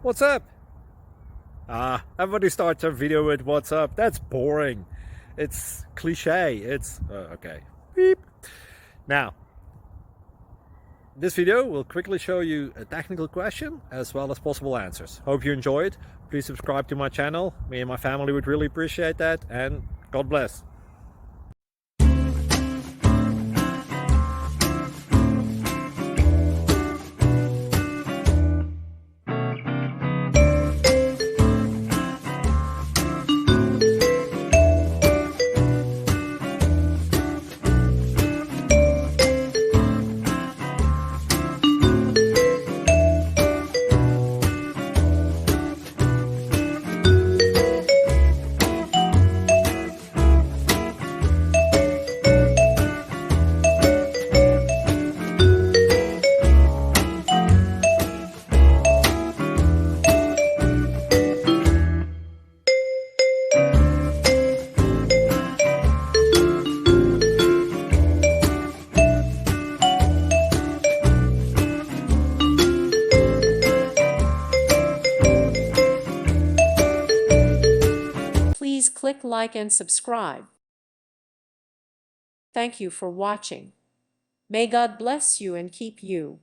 What's up? Everybody starts a video with what's up. That's boring. It's cliche. It's okay. Beep. Now, this video will quickly show you a technical question as well as possible answers. Hope you enjoy it. Please subscribe to my channel. Me and my family would really appreciate that, and God bless. Please click like and subscribe. Thank you for watching. May God bless you and keep you.